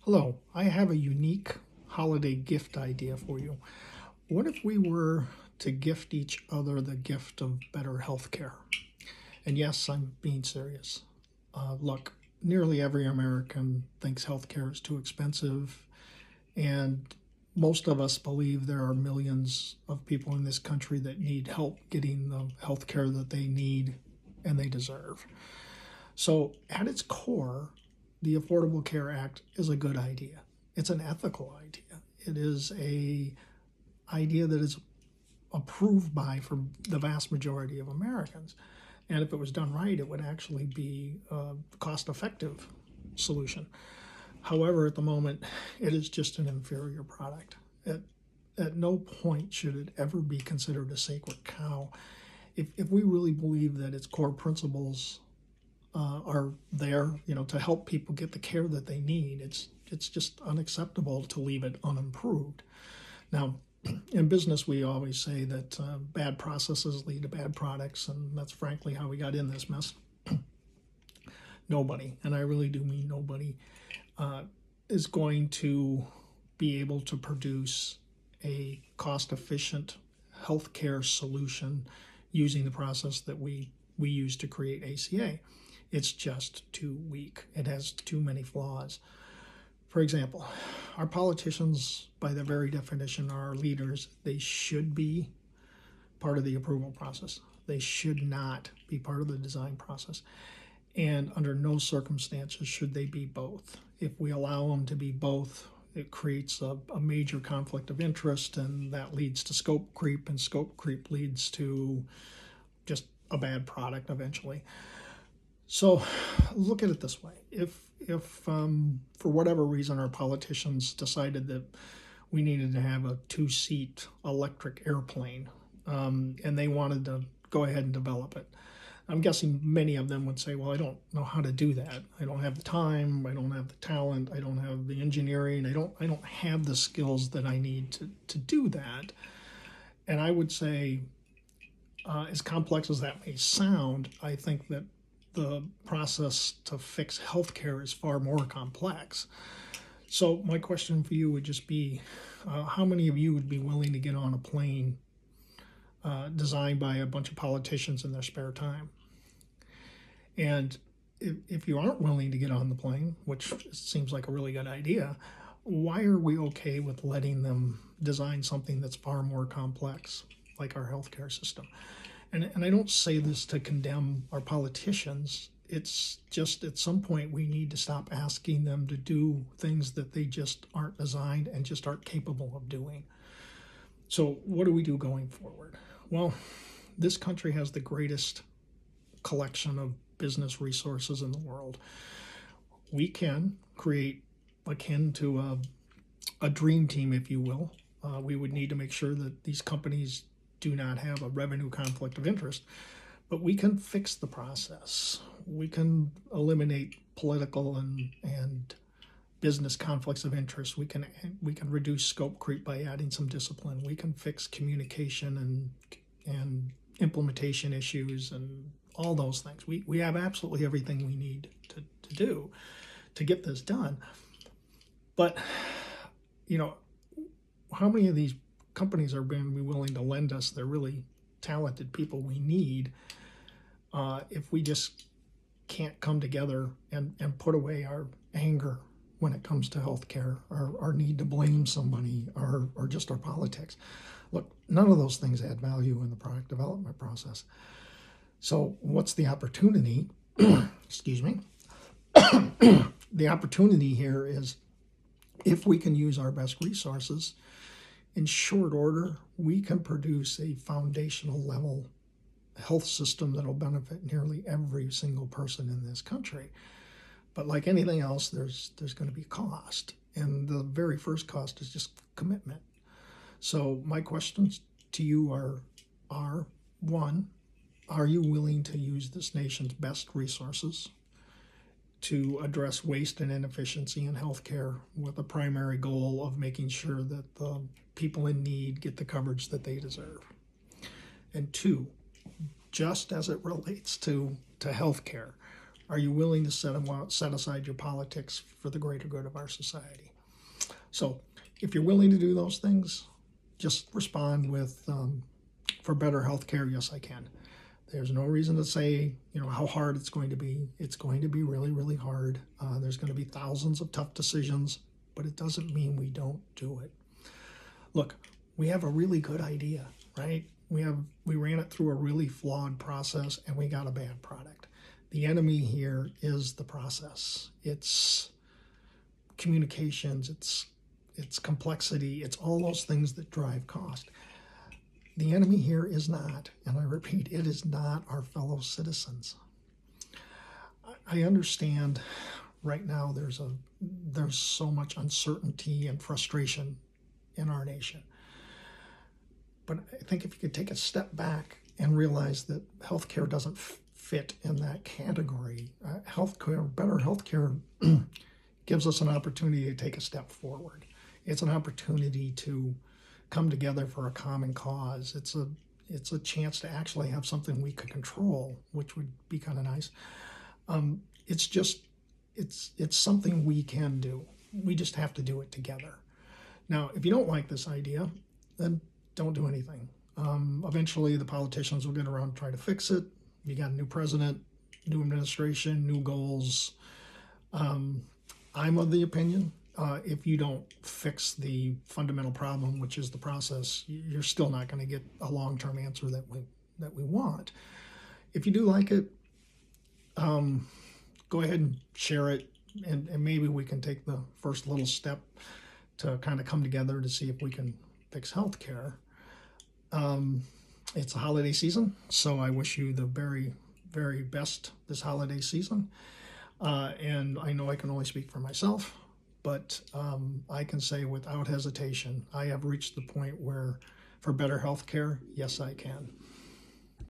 Hello, I have a unique holiday gift idea for you. What if we were to gift each other the gift of better health care? And yes, I'm being serious. Look, nearly every American thinks health care is too expensive, and most of us believe there are millions of people in this country that need help getting the health care that they need and they deserve. So, at its core, the Affordable Care Act is a good idea. It's an ethical idea. It is a idea that is approved by for the vast majority of Americans. And if it was done right, it would actually be a cost-effective solution. However, at the moment, it is just an inferior product. At no point should it ever be considered a sacred cow. If we really believe that its core principles are there, to help people get the care that they need, it's just unacceptable to leave it unimproved. Now, in business, we always say that bad processes lead to bad products, and that's frankly how we got in this mess. Nobody, and I really do mean nobody, is going to be able to produce a cost-efficient healthcare solution using the process that we use to create ACA. It's just too weak. It has too many flaws. For example, our politicians, by their very definition, are our leaders. They should be part of the approval process. They should not be part of the design process. And under no circumstances should they be both. If we allow them to be both, it creates a major conflict of interest, and that leads to scope creep, and scope creep leads to just a bad product eventually. So look at it this way. If for whatever reason our politicians decided that we needed to have a two-seat electric airplane, and they wanted to go ahead and develop it, I'm guessing many of them would say, well, I don't know how to do that. I don't have the time, I don't have the talent, I don't have the engineering, I don't have the skills that I need to do that. And I would say, as complex as that may sound, I think that the process to fix healthcare is far more complex. So my question for you would just be, how many of you would be willing to get on a plane designed by a bunch of politicians in their spare time? And if you aren't willing to get on the plane, which seems like a really good idea, why are we okay with letting them design something that's far more complex, like our healthcare system? And I don't say this to condemn our politicians. It's just at some point we need to stop asking them to do things that they just aren't designed and just aren't capable of doing. So what do we do going forward? Well, this country has the greatest collection of business resources in the world. We can create akin to a dream team, if you will. We would need to make sure that these companies do not have a revenue conflict of interest, but we can fix the process. We can eliminate political and business conflicts of interest. We can reduce scope creep by adding some discipline. We can fix communication and implementation issues and all those things. We have absolutely everything we need to do to get this done. But how many of these companies are going to be willing to lend us the really talented people we need if we just can't come together and put away our anger when it comes to healthcare, our need to blame somebody, or just our politics? Look, none of those things add value in the product development process. So what's the opportunity? Excuse me. The opportunity here is, if we can use our best resources, in short order, we can produce a foundational level health system that will benefit nearly every single person in this country. But like anything else, there's going to be cost. And the very first cost is just commitment. So my questions to you are one, are you willing to use this nation's best resources to address waste and inefficiency in healthcare with the primary goal of making sure that the people in need get the coverage that they deserve? And two, just as it relates to healthcare, Are you willing to set aside your politics for the greater good of our society? So if you're willing to do those things, just respond with, for better health care, yes, I can. There's no reason to say, how hard it's going to be. It's going to be really, really hard. There's going to be thousands of tough decisions, but it doesn't mean we don't do it. Look, we have a really good idea, right? We ran it through a really flawed process and we got a bad product. The enemy here is the process. It's communications, it's complexity, it's all those things that drive cost. The enemy here is not, and I repeat, it is not our fellow citizens. I understand right now there's so much uncertainty and frustration in our nation. But I think if you could take a step back and realize that healthcare doesn't fit in that category, better healthcare gives us an opportunity to take a step forward. It's an opportunity to come together for a common cause. It's a chance to actually have something we could control, which would be kind of nice. It's something we can do. We just have to do it together. Now, if you don't like this idea, then don't do anything. Eventually, the politicians will get around to try to fix it. You got a new president, new administration, new goals. I'm of the opinion, if you don't fix the fundamental problem, which is the process, you're still not going to get a long-term answer that we want. If you do like it, go ahead and share it, and maybe we can take the first little step to kind of come together to see if we can fix healthcare. It's a holiday season, so I wish you the very, very best this holiday season. And I know I can only speak for myself, but I can say without hesitation, I have reached the point where for better health care, yes, I can.